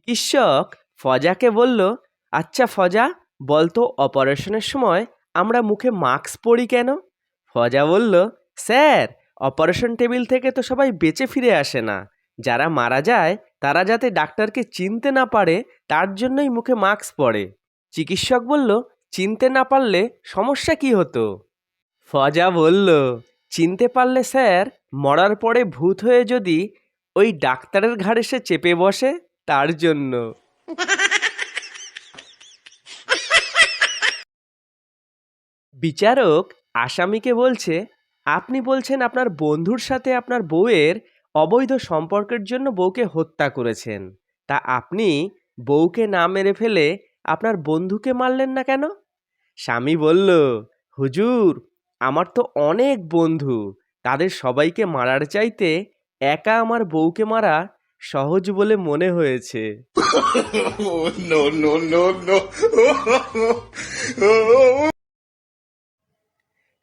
চিকিৎসক ফজাকে বলল, আচ্ছা ফজা, বলতো অপারেশনের সময় আমরা মুখে মাস্ক পরি কেন? ফজা বলল, স্যার, অপারেশন টেবিল থেকে তো সবাই বেঁচে ফিরে আসে না। যারা মারা যায় তারা যাতে ডাক্তারকে চিনতে না পারে তার জন্যই মুখে মাস্ক পরে। চিকিৎসক বলল, চিনতে না পারলে সমস্যা কি হতো? ফজা বলল, চিনতে পারলে স্যার, মরার পরে ভূত হয়ে যদি ওই ডাক্তারের ঘাড়ে সে চেপে বসে, তার জন্য। বিচারক আসামিকে বলছে, আপনি বলছেন আপনার বন্ধুর সাথে আপনার বউয়ের অবৈধ সম্পর্কের জন্য বউকে হত্যা করেছেন। তা আপনি বউকে না মেরে ফেলে আপনার বন্ধুকে মারলেন না কেন? স্বামী বলল, হুজুর, আমার তো অনেক বন্ধু, তাদের সবাইকে মারার চাইতে একা আমার বউকে মারা সহজ বলে মনে হয়েছে। no, no, no, no.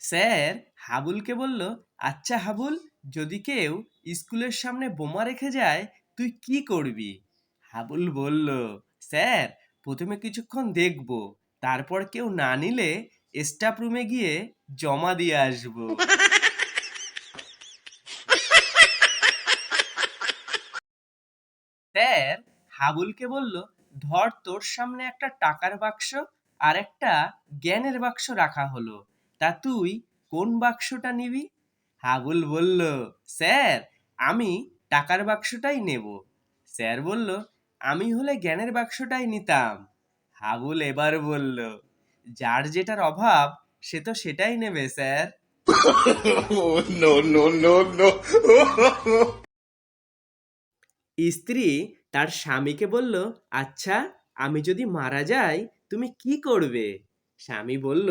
Sir হাবুলকে বলল, আচ্ছা হাবুল, যদি কেউ স্কুলের সামনে বোমা রেখে যায় তুই কি করবি? হাবুল বলল, স্যার, প্রথমে কিছুক্ষণ দেখব, তারপর কেউ না নিলে স্টাফ রুমে গিয়ে জমা দিয়ে আসবো। স্যার হাবুলকে বলল, ধর তোর সামনে একটা টাকার বাক্স আর একটা জ্ঞানের বাক্স রাখা হলো, তা তুই কোন বাক্সটা নিবি? হাবুল বলল, স্যার, আমি টাকার বাক্সটাই নেব। স্যার বলল, আমি হলে জ্ঞানের বাক্সটাই নিতাম। হাবুল এবার বলল, যার যেটার অভাব সে তো সেটাই নেবে sir. no, no, no, no. স্ত্রী তার স্বামীকে বলল, আচ্ছা, আমি যদি মারা যাই তুমি কি করবে? স্বামী বলল,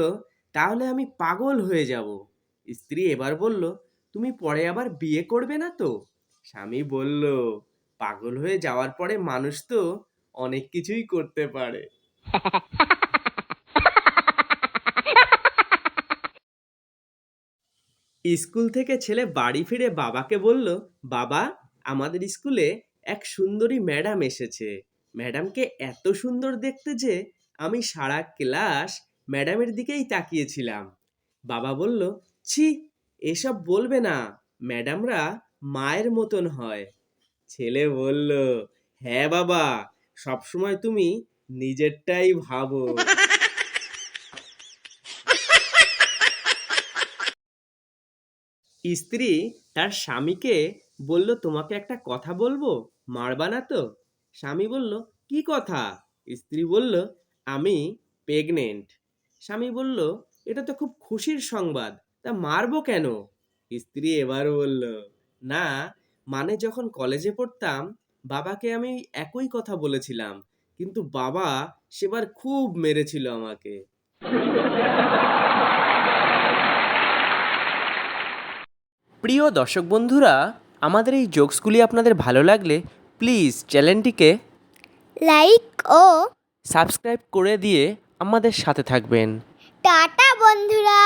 তাহলে আমি পাগল হয়ে যাব। স্ত্রী এবার বলল, তুমি পরে আবার বিয়ে করবে না তো? স্বামী বলল, পাগল হয়ে যাওয়ার পরে মানুষ তো অনেক কিছুই করতে পারে। স্কুল থেকে ছেলে বাড়ি ফিরে বাবাকে বলল, বাবা, আমাদের স্কুলে এক সুন্দরী ম্যাডাম এসেছে। ম্যাডামকে এত সুন্দর দেখতে যে আমি সারা ক্লাস ম্যাডামের দিকেই তাকিয়েছিলাম। বাবা বলল, ছি, এসব বলবে না, ম্যাডামরা মায়ের মতন হয়। ছেলে বলল, হ্যাঁ বাবা, সবসময় তুমি নিজেরটাই ভাবো। স্ত্রী তার স্বামীকে বলল, তোমাকে একটা কথা বলবো, মারবা না তো? স্বামী বলল, কি কথা? স্ত্রী বলল, আমি প্রেগনেন্ট। স্বামী বলল, এটা তো খুব খুশির সংবাদ, তা মারবো কেন? স্ত্রী এবার বলল, না, মানে যখন কলেজে পড়তাম বাবাকে আমি একই কথা বলেছিলাম, কিন্তু বাবা সেবার খুব মেরেছিল আমাকে। প্রিয় দর্শক বন্ধুরা, আমাদের এই জোকসগুলি আপনাদের ভালো লাগলে প্লিজ চ্যানেলটিকে লাইক ও সাবস্ক্রাইব করে দিয়ে আমাদের সাথে থাকবেন। টাটা বন্ধুরা।